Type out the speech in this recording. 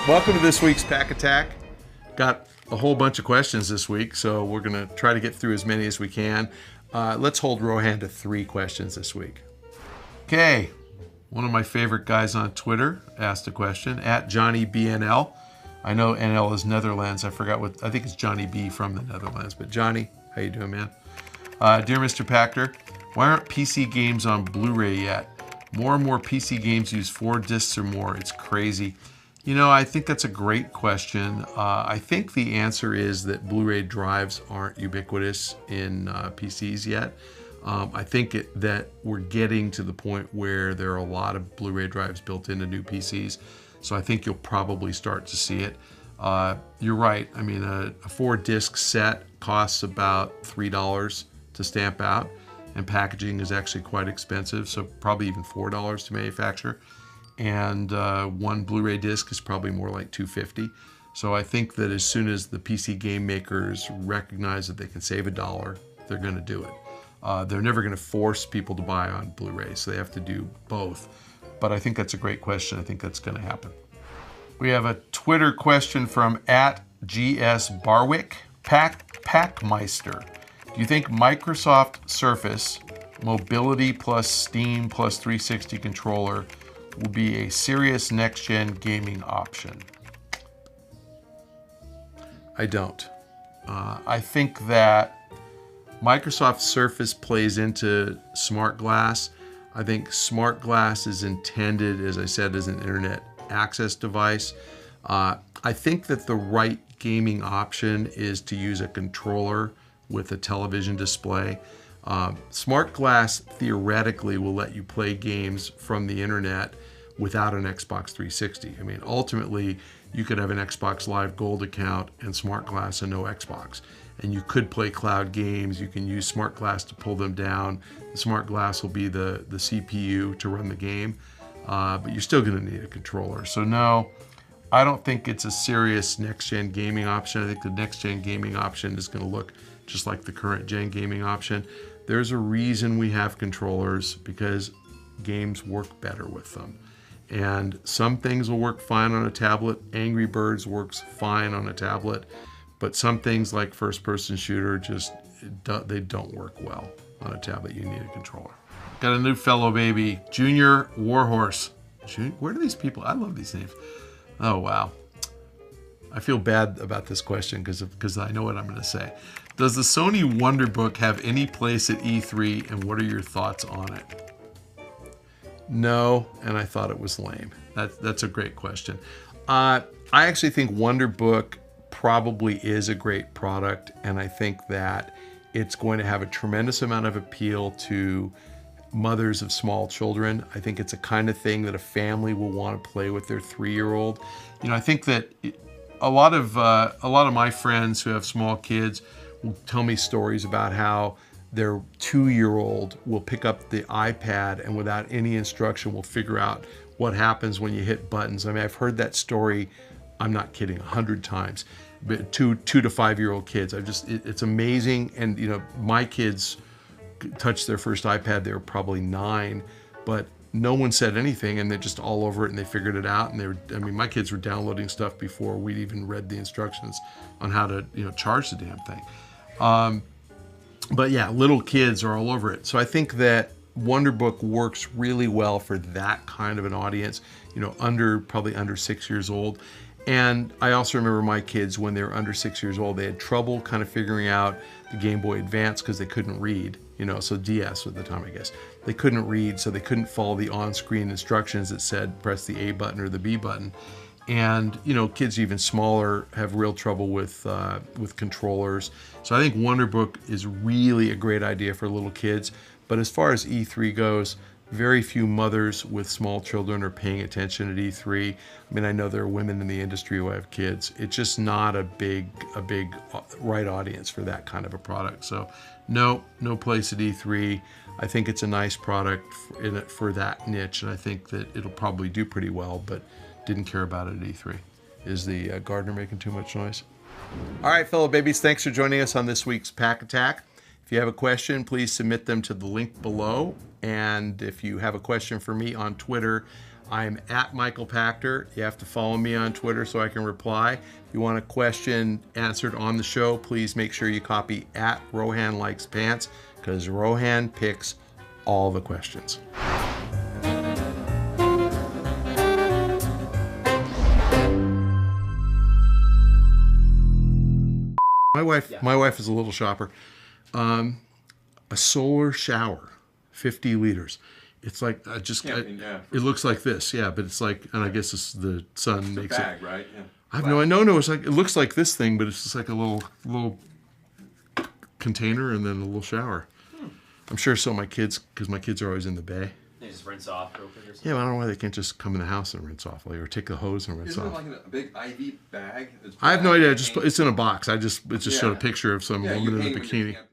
Welcome to this week's Pach-Attack. Got a whole bunch of questions this week, so we're going to try to get through as many as we can. Let's hold Rohan to 3 questions this week. Okay, one of my favorite guys on Twitter asked a question, at JohnnyBNL. I know NL is Netherlands. I forgot what, I think it's Johnny B from the Netherlands. But Johnny, how you doing, man? Dear Mr. Pachter, why aren't PC games on Blu-ray yet? More and more PC games use 4 discs or more. It's crazy. You know, I think that's a great question. I think the answer is that Blu-ray drives aren't ubiquitous in PCs yet. I think that we're getting to the point where there are a lot of Blu-ray drives built into new PCs. So I think you'll probably start to see it. You're right. I mean, a 4-disc set costs about $3 to stamp out, and packaging is actually quite expensive, so probably even $4 to manufacture. And one Blu-ray disc is probably more like $2.50. So I think that as soon as the PC game makers recognize that they can save $1, they're going to do it. They're never going to force people to buy on Blu-ray, so they have to do both. But I think that's a great question. I think that's going to happen. We have a Twitter question from @GS Packmeister. Do you think Microsoft Surface Mobility plus Steam plus 360 controller will be a serious next-gen gaming option? I don't. I think that Microsoft Surface plays into Smart Glass. I think Smart Glass is intended, as I said, as an internet access device. I think that the right gaming option is to use a controller with a television display. Smart Glass theoretically will let you play games from the internet without an Xbox 360. I mean, ultimately, you could have an Xbox Live Gold account and Smart Glass and no Xbox. And you could play cloud games. You can use Smart Glass to pull them down. The Smart Glass will be the CPU to run the game, but you're still gonna need a controller. So no, I don't think it's a serious next-gen gaming option. I think the next-gen gaming option is gonna look just like the current gen gaming option. There's a reason we have controllers, because games work better with them. And some things will work fine on a tablet. Angry Birds works fine on a tablet, but some things like first-person shooter they don't work well on a tablet. You need a controller. Got a new fellow baby, Junior Warhorse. Where do these people? I love these names. Oh wow. I feel bad about this question because I know what I'm going to say. Does the Sony Wonderbook have any place at E3, and what are your thoughts on it? No, and I thought it was lame. That's a great question. I actually think Wonderbook probably is a great product, and I think that it's going to have a tremendous amount of appeal to mothers of small children. I think it's a kind of thing that a family will want to play with their 3-year-old. You know, I think that a lot of my friends who have small kids will tell me stories about how their 2-year-old will pick up the iPad and without any instruction will figure out what happens when you hit buttons. I mean, I've heard that story, I'm not kidding, 100 times. But 2 to 5-year-old kids, it's amazing. And you know, my kids touched their first iPad, they were probably 9, but no one said anything, and they're just all over it, and they figured it out. And my kids were downloading stuff before we'd even read the instructions on how to, charge the damn thing. But yeah, little kids are all over it. So I think that Wonderbook works really well for that kind of an audience, probably under 6 years old. And I also remember my kids, when they were under 6 years old, they had trouble kind of figuring out the Game Boy Advance because they couldn't read, so DS at the time, I guess. They couldn't read, so they couldn't follow the on-screen instructions that said press the A button or the B button. And kids even smaller have real trouble with controllers. So I think Wonderbook is really a great idea for little kids. But as far as E3 goes, very few mothers with small children are paying attention at E3. I mean, I know there are women in the industry who have kids. It's just not a big right audience for that kind of a product. So no place at E3. I think it's a nice product for that niche, and I think that it'll probably do pretty well, but didn't care about it at E3. Is the gardener making too much noise? All right, fellow babies, thanks for joining us on this week's Pach-Attack. If you have a question, please submit them to the link below. And if you have a question for me on Twitter, I'm at Michael Pachter. You have to follow me on Twitter so I can reply. If you want a question answered on the show, please make sure you copy at Rohan Likes Pants, because Rohan picks all the questions. My wife is a little shopper. A solar shower, 50 liters. It's like it looks like this, yeah. But it's like, and I guess the sun makes bag, it. Right? Yeah. I have no. It's like, it looks like this thing, but it's just like a little container and then a little shower. I'm sure so my kids, because my kids are always in the bay. They just rinse off real quick or something? Yeah, but I don't know why they can't just come in the house and rinse off, or take the hose and rinse Isn't off. it like a big IV bag? I have no idea. It's in a box. It just showed a picture of some woman in a bikini.